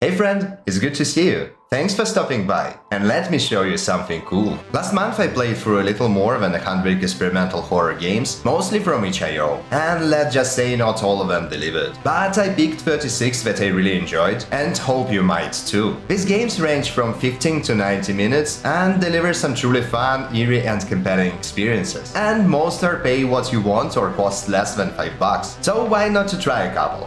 Hey friend, it's good to see you. Thanks for stopping by, and let me show you something cool. Last month I played through a little more than 100 experimental horror games, mostly from itch.io, and let's just say not all of them delivered. But I picked 36 that I really enjoyed, and hope you might too. These games range from 15 to 90 minutes, and deliver some truly fun, eerie and compelling experiences. And most are pay what you want or cost less than $5, so why not to try a couple?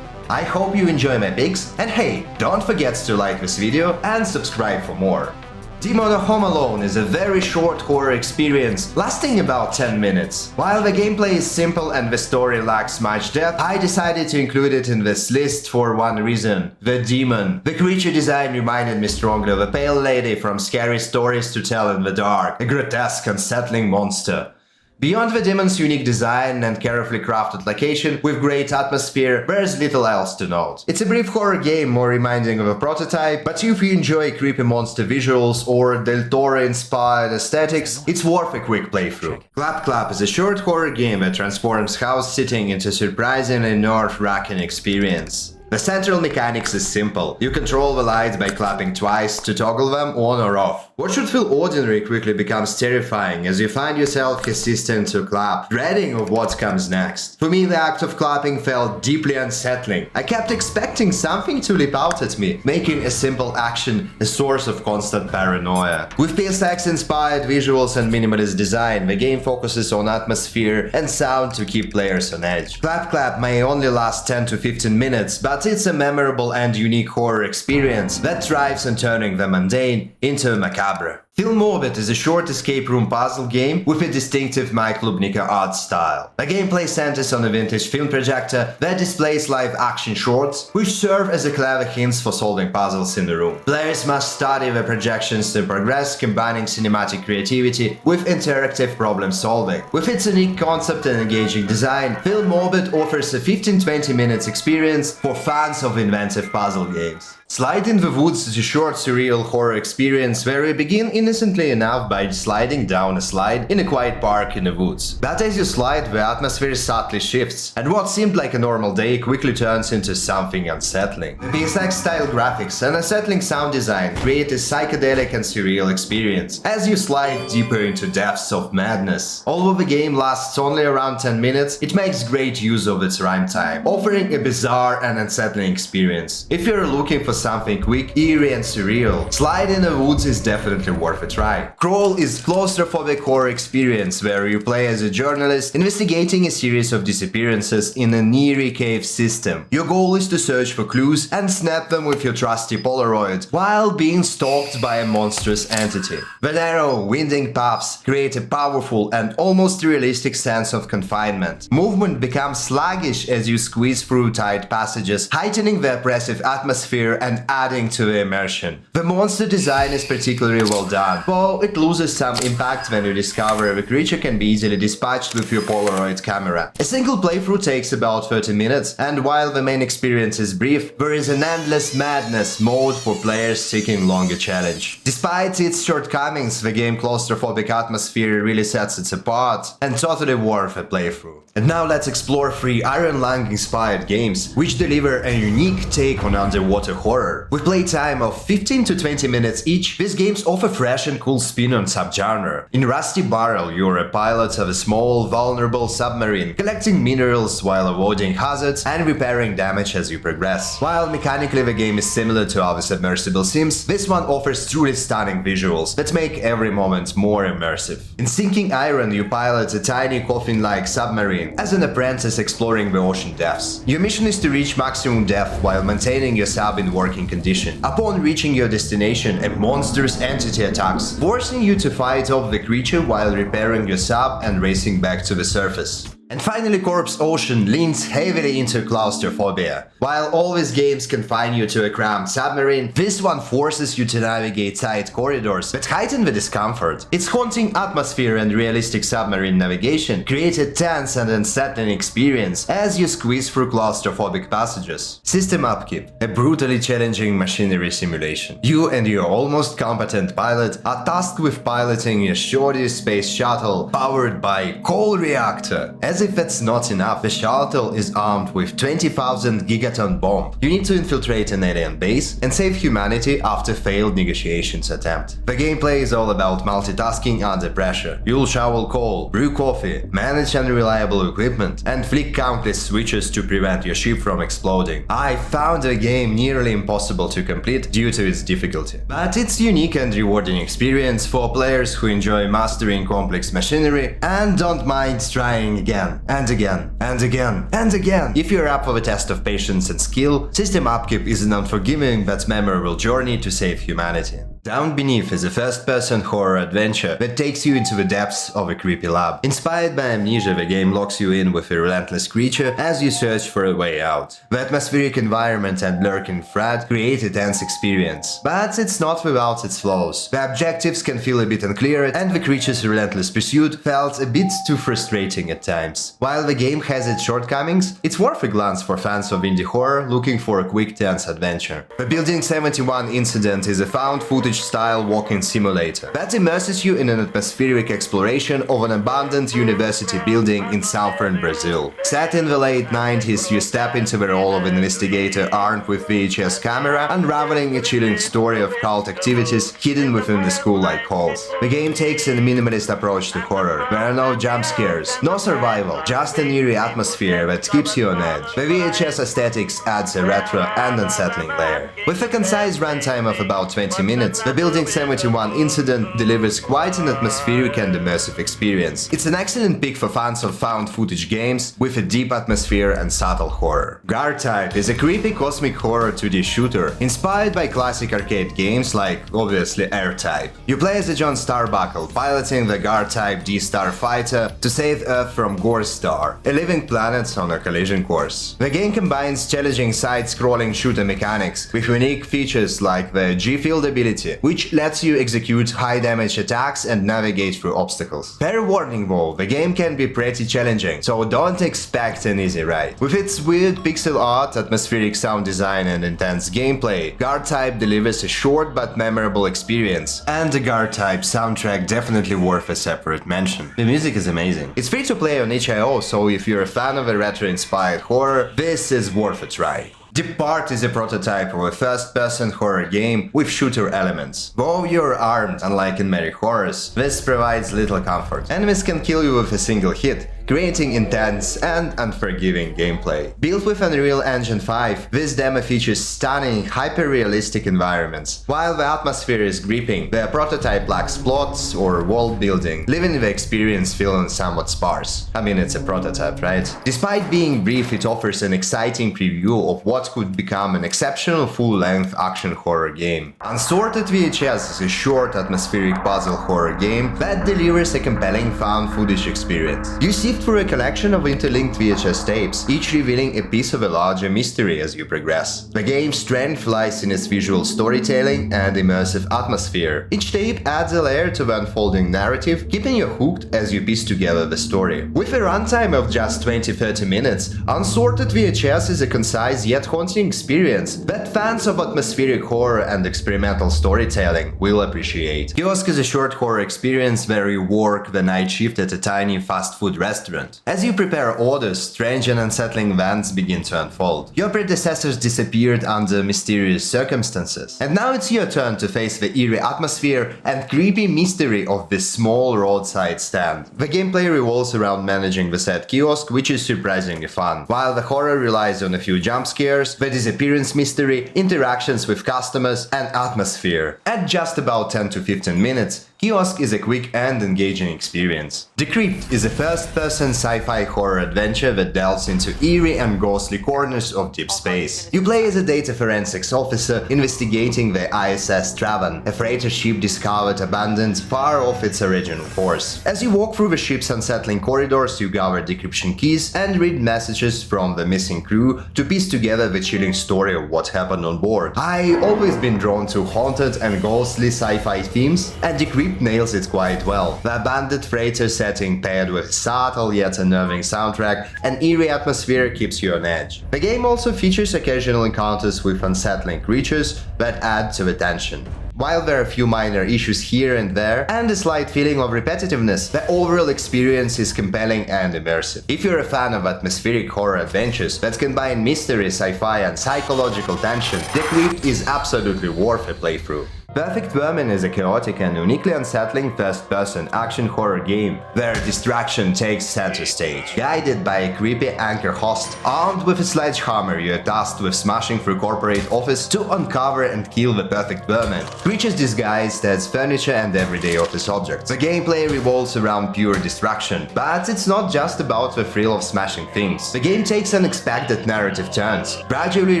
I hope you enjoy my picks, and hey, don't forget to like this video and subscribe for more. Demono Home Alone is a very short horror experience, lasting about 10 minutes. While the gameplay is simple and the story lacks much depth, I decided to include it in this list for one reason: the demon. The creature design reminded me strongly of a pale lady from Scary Stories to Tell in the Dark, a grotesque, unsettling monster. Beyond the demon's unique design and carefully crafted location with great atmosphere, there's little else to note. It's a brief horror game more reminding of a prototype, but if you enjoy creepy monster visuals or Del Toro-inspired aesthetics, it's worth a quick playthrough. Clap Clap is a short horror game that transforms house sitting into a surprisingly nerve-wracking experience. The central mechanics is simple. You control the lights by clapping twice to toggle them on or off. What should feel ordinary quickly becomes terrifying as you find yourself hesitant to clap, dreading of what comes next. For me, the act of clapping felt deeply unsettling. I kept expecting something to leap out at me, making a simple action a source of constant paranoia. With PSX-inspired visuals and minimalist design, the game focuses on atmosphere and sound to keep players on edge. Clap Clap may only last 10 to 15 minutes, but it's a memorable and unique horror experience that thrives on turning the mundane into macabre. Morbid is a short escape room puzzle game with a distinctive Mike Lubnicka art style. The gameplay centers on a vintage film projector that displays live-action shorts, which serve as a clever hints for solving puzzles in the room. Players must study the projections to progress, combining cinematic creativity with interactive problem-solving. With its unique concept and engaging design, Morbid offers a 15-20 minutes experience for fans of inventive puzzle games. Slide in the Woods is a short surreal horror experience where you begin innocently enough by sliding down a slide in a quiet park in the woods. But as you slide, the atmosphere subtly shifts, and what seemed like a normal day quickly turns into something unsettling. The PSX-style graphics and unsettling sound design create a psychedelic and surreal experience as you slide deeper into depths of madness. Although the game lasts only around 10 minutes, it makes great use of its runtime, offering a bizarre and unsettling experience. If you're looking for something quick, eerie and surreal, Slide in the Woods is definitely worth a try. Crawl is claustrophobic horror experience where you play as a journalist investigating a series of disappearances in an eerie cave system. Your goal is to search for clues and snap them with your trusty Polaroid while being stalked by a monstrous entity. The narrow, winding paths create a powerful and almost realistic sense of confinement. Movement becomes sluggish as you squeeze through tight passages, heightening the oppressive atmosphere and adding to the immersion. The monster design is particularly well done, though it loses some impact when you discover the creature can be easily dispatched with your Polaroid camera. A single playthrough takes about 30 minutes, and while the main experience is brief, there is an endless madness mode for players seeking longer challenge. Despite its shortcomings, the game's claustrophobic atmosphere really sets it apart and totally worth a playthrough. And now let's explore 3 Iron Lung-inspired games, which deliver a unique take on underwater horror. With playtime of 15 to 20 minutes each, these games offer fresh and cool spin on subgenre. In Rusty Barrel, you're a pilot of a small, vulnerable submarine, collecting minerals while avoiding hazards and repairing damage as you progress. While mechanically the game is similar to other submersible sims, this one offers truly stunning visuals that make every moment more immersive. In Sinking Iron, you pilot a tiny coffin-like submarine as an apprentice exploring the ocean depths. Your mission is to reach maximum depth while maintaining your sub in working condition. Upon reaching your destination, a monstrous entity attacks, forcing you to fight off the creature while repairing your sub and racing back to the surface. And finally, Corpse Ocean leans heavily into claustrophobia. While all these games confine you to a cramped submarine, this one forces you to navigate tight corridors that heighten the discomfort. Its haunting atmosphere and realistic submarine navigation create a tense and unsettling experience as you squeeze through claustrophobic passages. System Upkeep, a brutally challenging machinery simulation. You and your almost competent pilot are tasked with piloting a Chordosis space shuttle powered by coal reactor. As As if that's not enough, the shuttle is armed with 20,000 gigaton bomb. You need to infiltrate an alien base and save humanity after failed negotiations attempt. The gameplay is all about multitasking under pressure. You'll shovel coal, brew coffee, manage unreliable equipment, and flick countless switches to prevent your ship from exploding. I found the game nearly impossible to complete due to its difficulty. But it's unique and rewarding experience for players who enjoy mastering complex machinery and don't mind trying again and again and again and again. If you're up for the test of patience and skill, System Upkeep is an unforgiving but memorable journey to save humanity. Down Beneath is a first-person horror adventure that takes you into the depths of a creepy lab. Inspired by Amnesia, the game locks you in with a relentless creature as you search for a way out. The atmospheric environment and lurking threat create a tense experience, but it's not without its flaws. The objectives can feel a bit unclear, and the creature's relentless pursuit felt a bit too frustrating at times. While the game has its shortcomings, it's worth a glance for fans of indie horror looking for a quick, tense adventure. The Building 71 incident is a found footage style walking simulator that immerses you in an atmospheric exploration of an abandoned university building in southern Brazil. Set in the late 90s, you step into the role of an investigator armed with VHS camera, unraveling a chilling story of cult activities hidden within the school-like halls. The game takes a minimalist approach to horror. There are no jump scares, no survival, just an eerie atmosphere that keeps you on edge. The VHS aesthetics adds a retro and unsettling layer. With a concise runtime of about 20 minutes, the Building 71 incident delivers quite an atmospheric and immersive experience. It's an excellent pick for fans of found footage games with a deep atmosphere and subtle horror. Gar-Type is a creepy cosmic horror 2D shooter inspired by classic arcade games like, obviously, R-Type. You play as a John Starbuckle, piloting the Gar-Type D-Star fighter to save Earth from Gore Star, a living planet on a collision course. The game combines challenging side-scrolling shooter mechanics with unique features like the G-Field ability, which lets you execute high-damage attacks and navigate through obstacles. Fair warning though, the game can be pretty challenging, so don't expect an easy ride. With its weird pixel art, atmospheric sound design and intense gameplay, Gar-Type delivers a short but memorable experience, and the Gar-Type soundtrack definitely worth a separate mention. The music is amazing. It's free to play on itch.io, so if you're a fan of a retro-inspired horror, this is worth a try. Deppart is a prototype of a first-person horror game with shooter elements. Though you're armed, unlike in many horrors, this provides little comfort. Enemies can kill you with a single hit, creating intense and unforgiving gameplay. Built with Unreal Engine 5, this demo features stunning, hyper-realistic environments. While the atmosphere is gripping, the prototype lacks plots or world building, leaving the experience feeling somewhat sparse. I mean, it's a prototype, right? Despite being brief, it offers an exciting preview of what could become an exceptional full-length action horror game. Unsorted VHS is a short, atmospheric puzzle horror game that delivers a compelling found footage experience. You sift through a collection of interlinked VHS tapes, each revealing a piece of a larger mystery as you progress. The game's strength lies in its visual storytelling and immersive atmosphere. Each tape adds a layer to the unfolding narrative, keeping you hooked as you piece together the story. With a runtime of just 20-30 minutes, Unsorted VHS is a concise yet haunting experience that fans of atmospheric horror and experimental storytelling will appreciate. Kiosk is a short horror experience where you work the night shift at a tiny fast food restaurant. As you prepare orders, strange and unsettling events begin to unfold. Your predecessors disappeared under mysterious circumstances, and now it's your turn to face the eerie atmosphere and creepy mystery of this small roadside stand. The gameplay revolves around managing the said kiosk, which is surprisingly fun. While the horror relies on a few jump scares, the disappearance mystery, interactions with customers, and atmosphere. At just about 10 to 15 minutes, Kiosk is a quick and engaging experience. Decrypt is a first-person sci-fi horror adventure that delves into eerie and ghostly corners of deep space. You play as a data forensics officer investigating the ISS Travan, a freighter ship discovered abandoned far off its original course. As you walk through the ship's unsettling corridors, you gather decryption keys and read messages from the missing crew to piece together the chilling story of what happened on board. I've always been drawn to haunted and ghostly sci-fi themes, and Decrypt nails it quite well. The abandoned freighter setting paired with subtle yet unnerving soundtrack and eerie atmosphere keeps you on edge. The game also features occasional encounters with unsettling creatures that add to the tension. While there are a few minor issues here and there, and a slight feeling of repetitiveness, the overall experience is compelling and immersive. If you're a fan of atmospheric horror adventures that combine mystery, sci-fi and psychological tension, Decrypt is absolutely worth a playthrough. Perfect Vermin is a chaotic and uniquely unsettling first-person action horror game where distraction takes center stage. Guided by a creepy anchor host, armed with a sledgehammer, you are tasked with smashing through corporate office to uncover and kill the perfect vermin, creatures disguised as furniture and everyday office objects. The gameplay revolves around pure distraction, but it's not just about the thrill of smashing things. The game takes unexpected narrative turns, gradually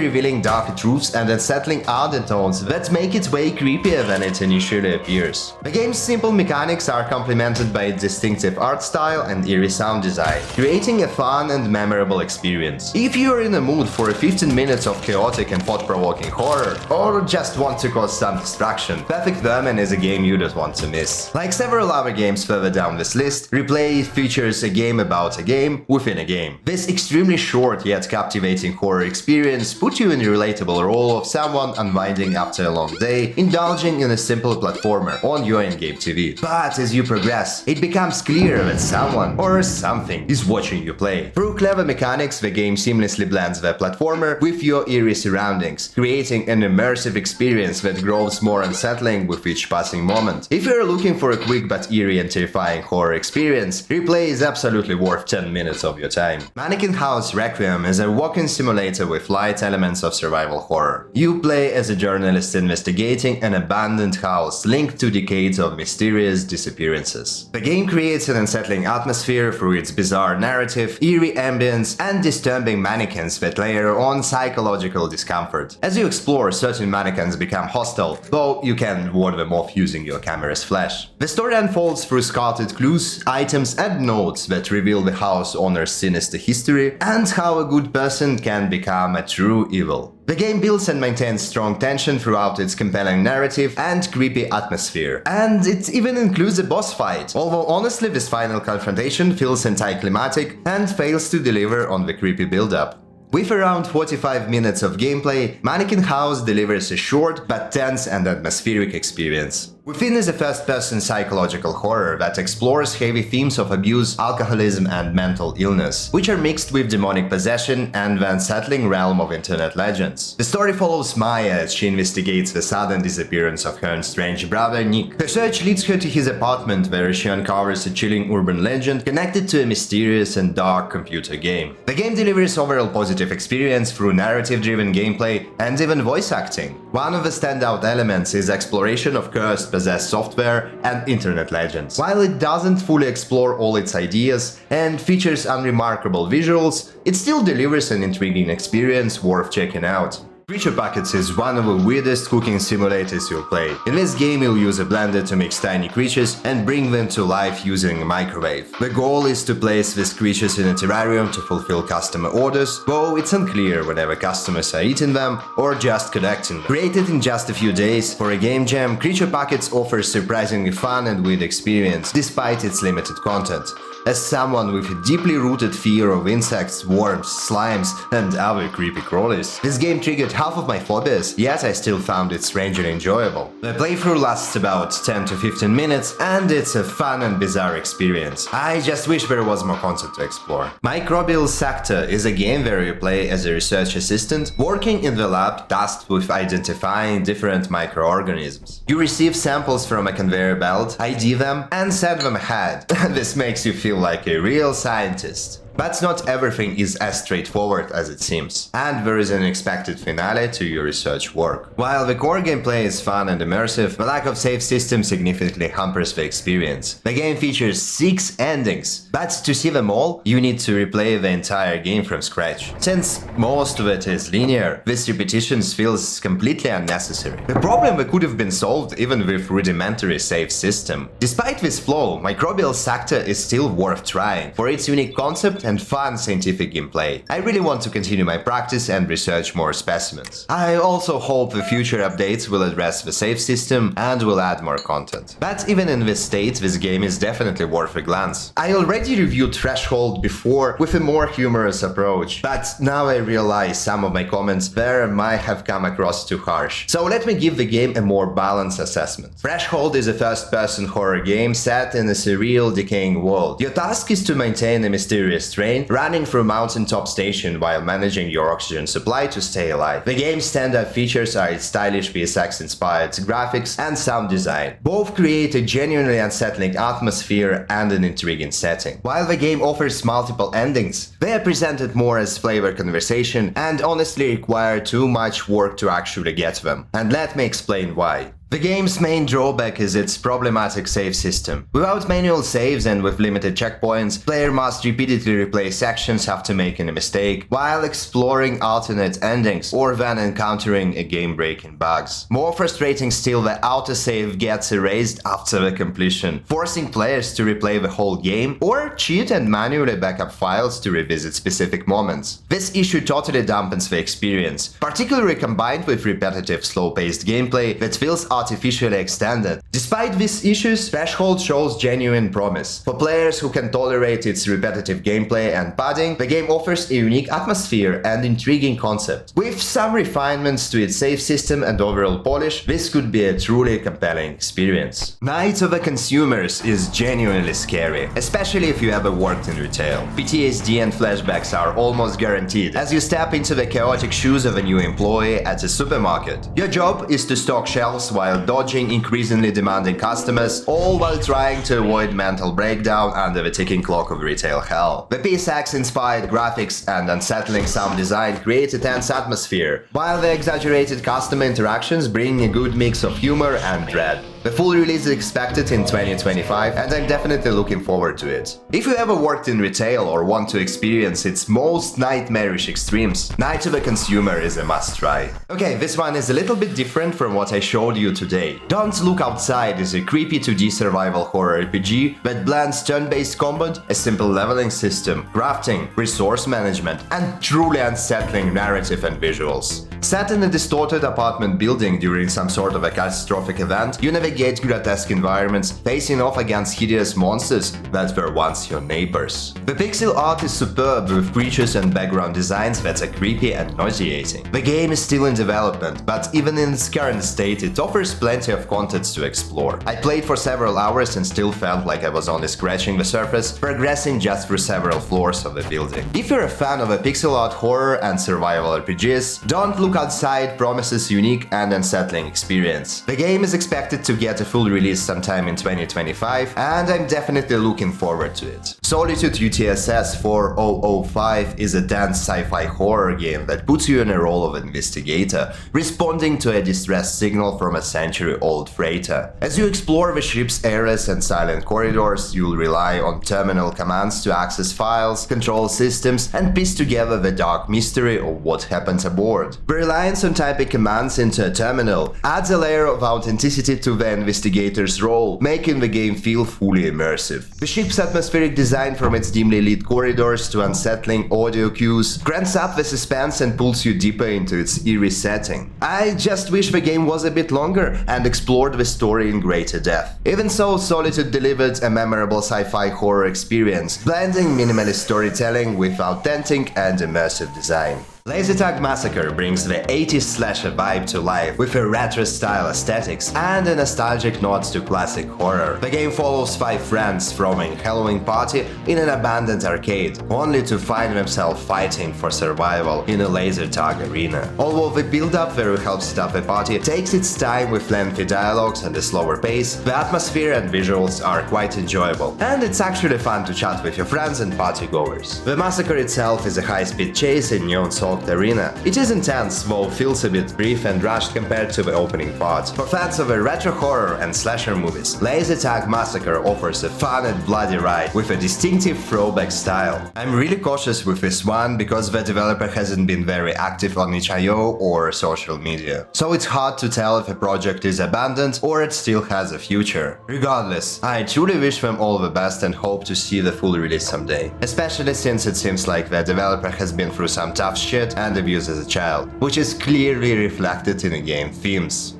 revealing darker truths and unsettling undertones that make it way creepier than it initially appears. The game's simple mechanics are complemented by its distinctive art style and eerie sound design, creating a fun and memorable experience. If you're in the mood for 15 minutes of chaotic and thought-provoking horror, or just want to cause some distraction, Perfect Vermin is a game you don't want to miss. Like several other games further down this list, Replay features a game about a game within a game. This extremely short yet captivating horror experience puts you in a relatable role of someone unwinding after a long day, indulging in a simple platformer on your in-game TV. But as you progress, it becomes clear that someone or something is watching you play. Through clever mechanics, the game seamlessly blends the platformer with your eerie surroundings, creating an immersive experience that grows more unsettling with each passing moment. If you're looking for a quick but eerie and terrifying horror experience, Replay is absolutely worth 10 minutes of your time. Mannequin House Requiem is a walk-in simulator with light elements of survival horror. You play as a journalist investigating an abandoned house linked to decades of mysterious disappearances. The game creates an unsettling atmosphere through its bizarre narrative, eerie ambience, and disturbing mannequins that layer on psychological discomfort. As you explore, certain mannequins become hostile, though you can ward them off using your camera's flash. The story unfolds through scattered clues, items, and notes that reveal the house owner's sinister history and how a good person can become a true evil. The game builds and maintains strong tension throughout its compelling narrative and creepy atmosphere. And it even includes a boss fight, although honestly this final confrontation feels anticlimactic and fails to deliver on the creepy build-up. With around 45 minutes of gameplay, Mannequin House delivers a short but tense and atmospheric experience. Within is a first-person psychological horror that explores heavy themes of abuse, alcoholism, and mental illness, which are mixed with demonic possession and the unsettling realm of internet legends. The story follows Maya as she investigates the sudden disappearance of her estranged brother Nick. Her search leads her to his apartment, where she uncovers a chilling urban legend connected to a mysterious and dark computer game. The game delivers overall positive experience through narrative-driven gameplay and even voice acting. One of the standout elements is exploration of cursed possessed software and internet legends. While it doesn't fully explore all its ideas and features unremarkable visuals, it still delivers an intriguing experience worth checking out. Creature Buckets is one of the weirdest cooking simulators you'll play. In this game you'll use a blender to mix tiny creatures and bring them to life using a microwave. The goal is to place these creatures in a terrarium to fulfill customer orders, though it's unclear whether customers are eating them or just collecting them. Created in just a few days for a game jam, Creature Buckets offers surprisingly fun and weird experience despite its limited content. As someone with a deeply rooted fear of insects, worms, slimes, and other creepy crawlies, this game triggered half of my phobias, yet I still found it strangely enjoyable. The playthrough lasts about 10 to 15 minutes, and it's a fun and bizarre experience. I just wish there was more content to explore. Microbial Sector is a game where you play as a research assistant working in the lab tasked with identifying different microorganisms. You receive samples from a conveyor belt, ID them, and send them ahead. This makes you feel like a real scientist. But not everything is as straightforward as it seems, and there is an expected finale to your research work. While the core gameplay is fun and immersive, the lack of save system significantly hampers the experience. The game features 6 endings, but to see them all, you need to replay the entire game from scratch. Since most of it is linear, this repetition feels completely unnecessary. The problem that could have been solved even with rudimentary save system. Despite this flaw, Microbial Sector is still worth trying for its unique concept and fun scientific gameplay. I really want to continue my practice and research more specimens. I also hope the future updates will address the save system and will add more content. But even in this state, this game is definitely worth a glance. I already reviewed Threshold before with a more humorous approach, but now I realize some of my comments there might have come across too harsh. So let me give the game a more balanced assessment. Threshold is a first-person horror game set in a surreal, decaying world. Your task is to maintain a mysterious train running through a mountaintop station while managing your oxygen supply to stay alive. The game's standout features are its stylish VSX-inspired graphics and sound design. Both create a genuinely unsettling atmosphere and an intriguing setting. While the game offers multiple endings, they are presented more as flavor conversation and honestly require too much work to actually get them. And let me explain why. The game's main drawback is its problematic save system. Without manual saves and with limited checkpoints, player must repeatedly replay sections after making a mistake, while exploring alternate endings or then encountering a game-breaking bugs. More frustrating still, the autosave gets erased after the completion, forcing players to replay the whole game or cheat and manually backup files to revisit specific moments. This issue totally dampens the experience, particularly combined with repetitive, slow-paced gameplay that feels artificially extended. Despite these issues, Threshold shows genuine promise. For players who can tolerate its repetitive gameplay and padding, the game offers a unique atmosphere and intriguing concept. With some refinements to its save system and overall polish, this could be a truly compelling experience. Night of the Consumers is genuinely scary, especially if you ever worked in retail. PTSD and flashbacks are almost guaranteed as you step into the chaotic shoes of a new employee at a supermarket. Your job is to stock shelves while dodging increasingly demanding customers, all while trying to avoid mental breakdown under the ticking clock of retail hell. The PSX-inspired graphics and unsettling sound design create a tense atmosphere, while the exaggerated customer interactions bring a good mix of humor and dread. The full release is expected in 2025, and I'm definitely looking forward to it. If you ever worked in retail or want to experience its most nightmarish extremes, Night of the Consumer is a must-try. Okay, this one is a little bit different from what I showed you today. Don't Look Outside is a creepy 2D survival horror RPG that blends turn-based combat, a simple leveling system, crafting, resource management, and truly unsettling narrative and visuals. Set in a distorted apartment building during some sort of a catastrophic event, you navigate grotesque environments, facing off against hideous monsters that were once your neighbors. The pixel art is superb, with creatures and background designs that are creepy and nauseating. The game is still in development, but even in its current state, it offers plenty of content to explore. I played for several hours and still felt like I was only scratching the surface, progressing just through several floors of the building. If you're a fan of a pixel art horror and survival RPGs, Don't Look Outside promises unique and unsettling experience. The game is expected to get a full release sometime in 2025, and I'm definitely looking forward to it. Solitude UTSS 4005 is a dense sci-fi horror game that puts you in a role of investigator, responding to a distress signal from a century-old freighter. As you explore the ship's airless and silent corridors, you'll rely on terminal commands to access files, control systems, and piece together the dark mystery of what happened aboard. The reliance on typing commands into a terminal adds a layer of authenticity to the investigator's role, making the game feel fully immersive. The ship's atmospheric design, from its dimly lit corridors to unsettling audio cues, cranks up the suspense and pulls you deeper into its eerie setting. I just wish the game was a bit longer and explored the story in greater depth. Even so, Solitude delivered a memorable sci-fi horror experience, blending minimalist storytelling with authentic and immersive design. Tag Massacre brings the 80s slasher vibe to life with a retro-style aesthetics and a nostalgic nod to classic horror. The game follows 5 friends throwing a Halloween party in an abandoned arcade, only to find themselves fighting for survival in a laser tag arena. Although the build-up that helps set up the party takes its time with lengthy dialogues and a slower pace, the atmosphere and visuals are quite enjoyable, and it's actually fun to chat with your friends and partygoers. The massacre itself is a high-speed chase in neon soul locked arena. It is intense, though feels a bit brief and rushed compared to the opening part. For fans of retro horror and slasher movies, Tag Massacre offers a fun and bloody ride with a distinctive throwback style. I'm really cautious with this one because the developer hasn't been very active on itch.io or social media, so it's hard to tell if a project is abandoned or it still has a future. Regardless, I truly wish them all the best and hope to see the full release someday, especially since it seems like the developer has been through some tough shit and abuse as a child, which is clearly reflected in the game themes.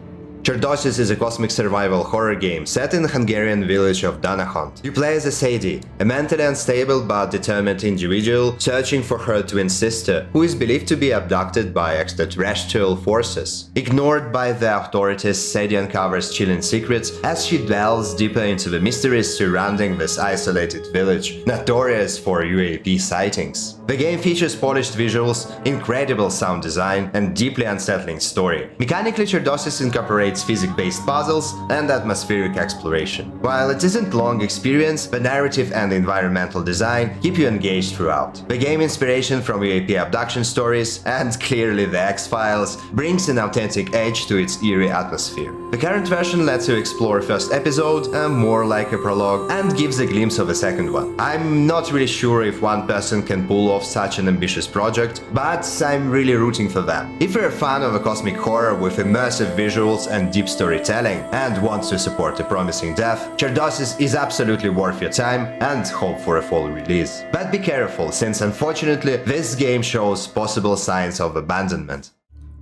Chordosis is a cosmic survival horror game set in the Hungarian village of Danahont. You play as a Sadie, a mentally unstable but determined individual searching for her twin sister, who is believed to be abducted by extraterrestrial forces. Ignored by the authorities, Sadie uncovers chilling secrets as she delves deeper into the mysteries surrounding this isolated village, notorious for UAP sightings. The game features polished visuals, incredible sound design, and deeply unsettling story. Mechanically, Chordosis incorporates physics-based puzzles and atmospheric exploration. While it isn't a long experience, the narrative and environmental design keep you engaged throughout. The game inspiration from UAP abduction stories and clearly the X-Files brings an authentic edge to its eerie atmosphere. The current version lets you explore first episode, more like a prologue, and gives a glimpse of a second one. I'm not really sure if one person can pull off such an ambitious project, but I'm really rooting for them. If you're a fan of a cosmic horror with immersive visuals and deep storytelling and wants to support a promising dev, Chordosis is absolutely worth your time and hope for a fall release. But be careful, since unfortunately this game shows possible signs of abandonment.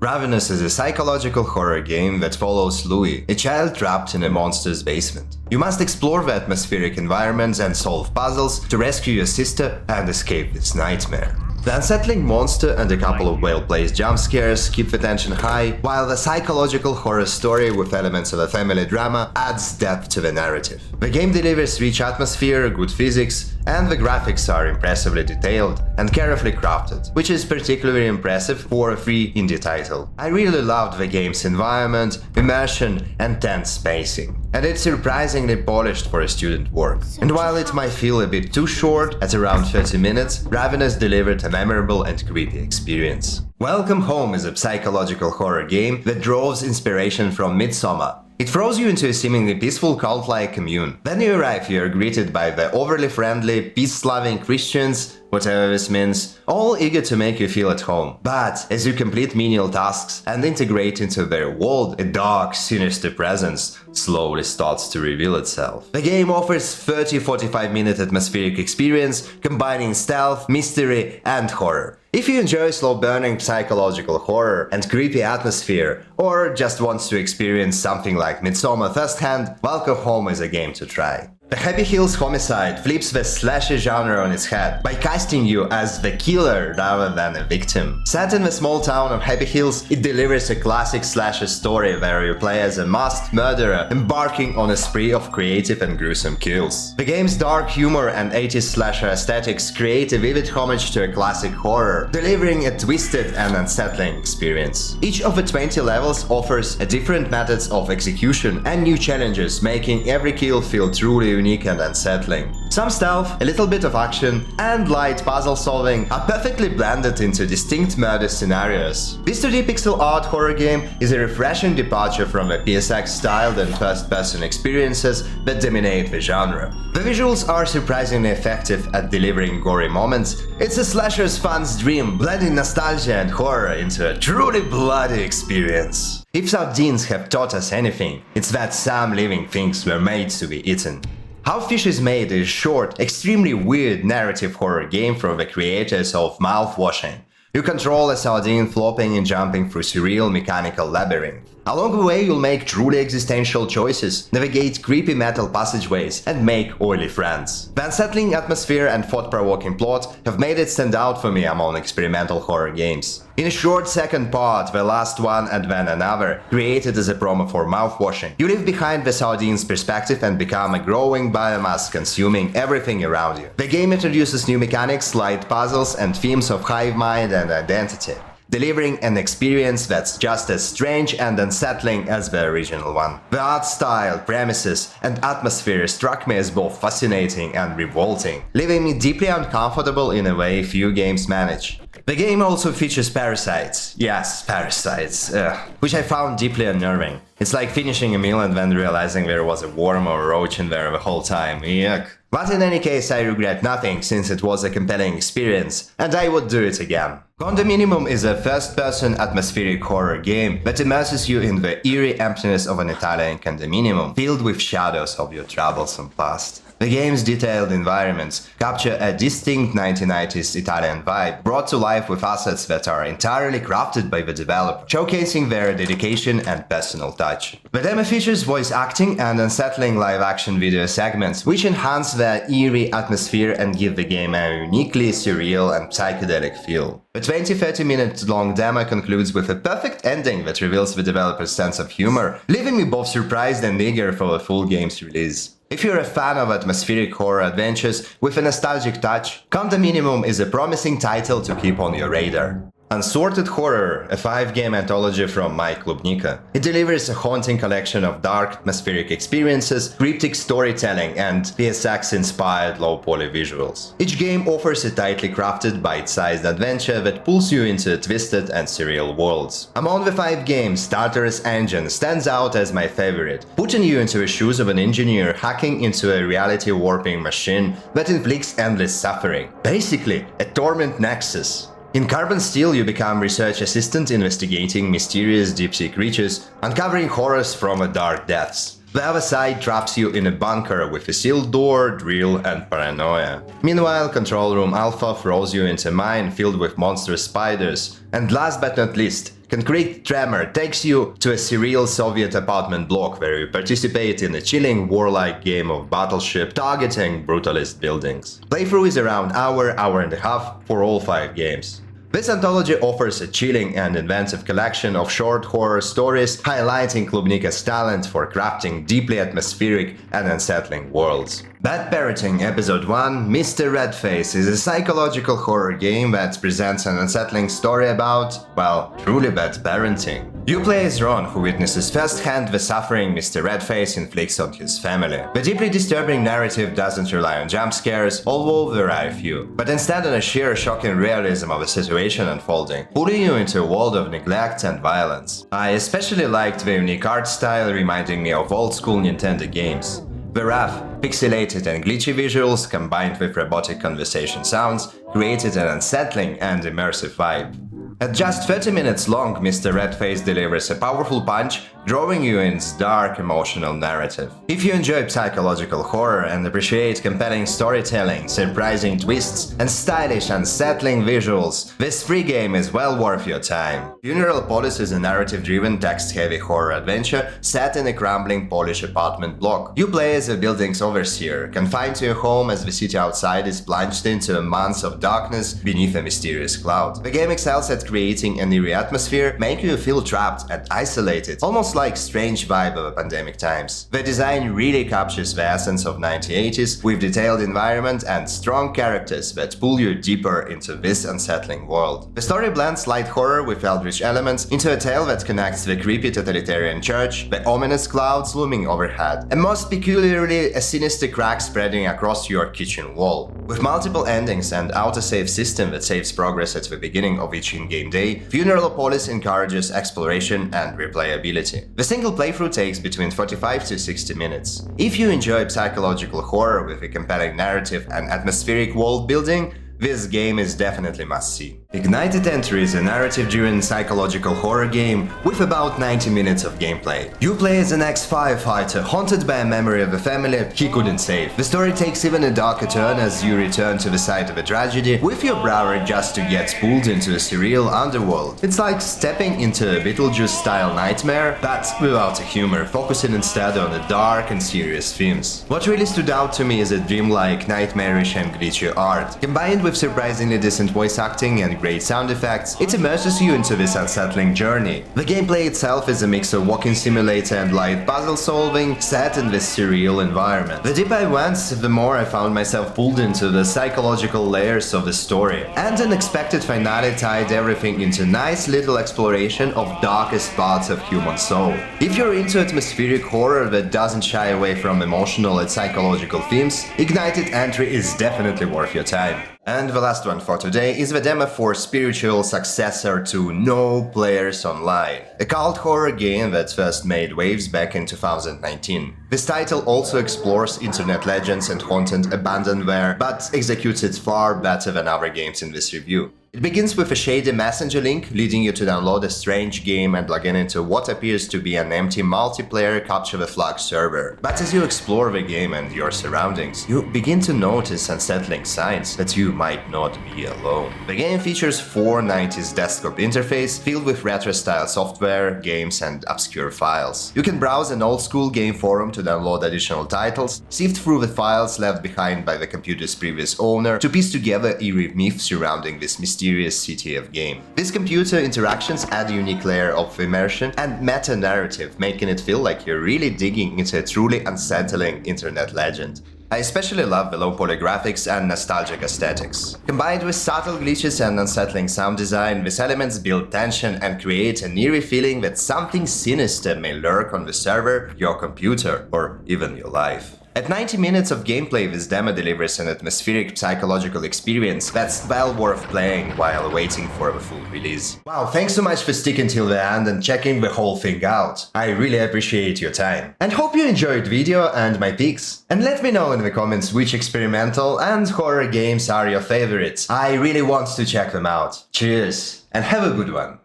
Ravenous is a psychological horror game that follows Louis, a child trapped in a monster's basement. You must explore the atmospheric environments and solve puzzles to rescue your sister and escape this nightmare. The unsettling monster and a couple of well-placed jump scares keep the tension high, while the psychological horror story with elements of a family drama adds depth to the narrative. The game delivers rich atmosphere, good physics, and the graphics are impressively detailed and carefully crafted, which is particularly impressive for a free indie title. I really loved the game's environment, immersion, and tense pacing, and it's surprisingly polished for a student work. And while it might feel a bit too short, at around 30 minutes, Ravenous delivered a memorable and creepy experience. Welcome Home is a psychological horror game that draws inspiration from Midsommar. It throws you into a seemingly peaceful cult-like commune. When you arrive, you are greeted by the overly friendly, peace-loving Christians, whatever this means, all eager to make you feel at home. But as you complete menial tasks and integrate into their world, a dark, sinister presence slowly starts to reveal itself. The game offers 30-45 minute atmospheric experience combining stealth, mystery, and horror. If you enjoy slow-burning psychological horror and creepy atmosphere, or just wants to experience something like Midsommar firsthand, Welcome Home is a game to try. The Happyhills homicide flips the slasher genre on its head by casting you as the killer rather than a victim. Set in the small town of Happyhills, it delivers a classic slasher story where you play as a masked murderer embarking on a spree of creative and gruesome kills. The game's dark humor and 80s slasher aesthetics create a vivid homage to a classic horror, delivering a twisted and unsettling experience. Each of the 20 levels offers a different methods of execution and new challenges, making every kill feel truly unique and unsettling. Some stealth, a little bit of action, and light puzzle solving are perfectly blended into distinct murder scenarios. This 2D pixel art horror game is a refreshing departure from the PSX-styled and first-person experiences that dominate the genre. The visuals are surprisingly effective at delivering gory moments. It's a slasher's fan's dream, blending nostalgia and horror into a truly bloody experience. If sardines have taught us anything, it's that some living things were made to be eaten. How Fish is Made is a short, extremely weird narrative horror game from the creators of Mouthwashing. You control a sardine flopping and jumping through surreal mechanical labyrinth. Along the way, you'll make truly existential choices, navigate creepy metal passageways, and make oily friends. The unsettling atmosphere and thought-provoking plot have made it stand out for me among experimental horror games. In a short second part, the last one and then another, created as a promo for Mouthwashing, you leave behind the sardine's perspective and become a growing biomass consuming everything around you. The game introduces new mechanics, light puzzles, and themes of hive mind and identity, delivering an experience that's just as strange and unsettling as the original one. The art style, premises, and atmosphere struck me as both fascinating and revolting, leaving me deeply uncomfortable in a way few games manage. The game also features parasites. Yes, parasites. Which I found deeply unnerving. It's like finishing a meal and then realizing there was a worm or a roach in there the whole time. Yuck. But in any case, I regret nothing since it was a compelling experience, and I would do it again. Condominium is a first-person atmospheric horror game that immerses you in the eerie emptiness of an Italian condominium, filled with shadows of your troublesome past. The game's detailed environments capture a distinct 1990s Italian vibe, brought to life with assets that are entirely crafted by the developer, showcasing their dedication and personal touch. The demo features voice acting and unsettling live-action video segments, which enhance the eerie atmosphere and give the game a uniquely surreal and psychedelic feel. The 20-30 minute long demo concludes with a perfect ending that reveals the developer's sense of humor, leaving me both surprised and eager for the full game's release. If you're a fan of atmospheric horror adventures with a nostalgic touch, Condominium is a promising title to keep on your radar. Unsorted Horror, a 5-game anthology from Mike Klubnika. It delivers a haunting collection of dark, atmospheric experiences, cryptic storytelling, and PSX-inspired low-poly visuals. Each game offers a tightly crafted, bite-sized adventure that pulls you into twisted and surreal worlds. Among the 5 games, Tartarus Engine stands out as my favorite, putting you into the shoes of an engineer hacking into a reality-warping machine that inflicts endless suffering. Basically, a torment nexus. In Carbon Steel, you become research assistant investigating mysterious deep-sea creatures, uncovering horrors from the dark depths. The other side traps you in a bunker with a sealed door, drill, and paranoia. Meanwhile, Control Room Alpha throws you into a mine filled with monstrous spiders. And last but not least, Concrete Tremor takes you to a surreal Soviet apartment block where you participate in a chilling warlike game of battleship targeting brutalist buildings. Playthrough is around hour and a half for all 5 games. This anthology offers a chilling and inventive collection of short horror stories highlighting Klubnika's talent for crafting deeply atmospheric and unsettling worlds. Bad Parenting Episode 1 Mr. Redface is a psychological horror game that presents an unsettling story about, well, truly bad parenting. You play as Ron, who witnesses firsthand the suffering Mr. Redface inflicts on his family. The deeply disturbing narrative doesn't rely on jump scares, although there are a few, but instead on a sheer shocking realism of the situation unfolding, pulling you into a world of neglect and violence. I especially liked the unique art style, reminding me of old-school Nintendo games. The rough, pixelated and glitchy visuals combined with robotic conversation sounds created an unsettling and immersive vibe. At just 30 minutes long, Mr. Redface delivers a powerful punch, drawing you in its dark, emotional narrative. If you enjoy psychological horror and appreciate compelling storytelling, surprising twists, and stylish, unsettling visuals, this free game is well worth your time. Funeralopolis is a narrative-driven, text-heavy horror adventure set in a crumbling Polish apartment block. You play as a building's overseer, confined to your home as the city outside is plunged into months of darkness beneath a mysterious cloud. The game excels at creating an eerie atmosphere, making you feel trapped and isolated, almost like strange vibe of pandemic times. The design really captures the essence of 1980s with detailed environment and strong characters that pull you deeper into this unsettling world. The story blends light horror with eldritch elements into a tale that connects the creepy totalitarian church, the ominous clouds looming overhead, and most peculiarly a sinister crack spreading across your kitchen wall. With multiple endings and autosave system that saves progress at the beginning of each in-game day, Funeralopolis encourages exploration and replayability. The single playthrough takes between 45 to 60 minutes. If you enjoy psychological horror with a compelling narrative and atmospheric world building, this game is definitely must-see. Ignited Entry is a narrative-driven psychological horror game with about 90 minutes of gameplay. You play as an ex-firefighter haunted by a memory of a family he couldn't save. The story takes even a darker turn as you return to the site of a tragedy with your brother just to get pulled into a surreal underworld. It's like stepping into a Beetlejuice-style nightmare, but without the humor, focusing instead on the dark and serious themes. What really stood out to me is a dreamlike, nightmarish and glitchy art. Combined with surprisingly decent voice acting and great sound effects, it immerses you into this unsettling journey. The gameplay itself is a mix of walking simulator and light puzzle solving, set in this surreal environment. The deeper I went, the more I found myself pulled into the psychological layers of the story, and an unexpected finale tied everything into a nice little exploration of darkest parts of human soul. If you're into atmospheric horror that doesn't shy away from emotional and psychological themes, Ignited Entry is definitely worth your time. And the last one for today is the demo for spiritual successor to No Players Online, a cult horror game that first made waves back in 2019. This title also explores internet legends and haunted abandonware, but executes it far better than other games in this review. It begins with a shady messenger link leading you to download a strange game and log in into what appears to be an empty multiplayer capture the flag server. But as you explore the game and your surroundings, you begin to notice unsettling signs that you might not be alone. The game features 490s desktop interface filled with retro-style software, games and obscure files. You can browse an old-school game forum to download additional titles, sift through the files left behind by the computer's previous owner to piece together eerie myths surrounding this mysterious city of game. These computer interactions add a unique layer of immersion and meta-narrative, making it feel like you're really digging into a truly unsettling internet legend. I especially love the low poly graphics and nostalgic aesthetics. Combined with subtle glitches and unsettling sound design, these elements build tension and create an eerie feeling that something sinister may lurk on the server, your computer, or even your life. At 90 minutes of gameplay, this demo delivers an atmospheric psychological experience that's well worth playing while waiting for the full release. Wow, thanks so much for sticking till the end and checking the whole thing out. I really appreciate your time. And hope you enjoyed the video and my picks. And let me know in the comments which experimental and horror games are your favorites. I really want to check them out. Cheers, and have a good one.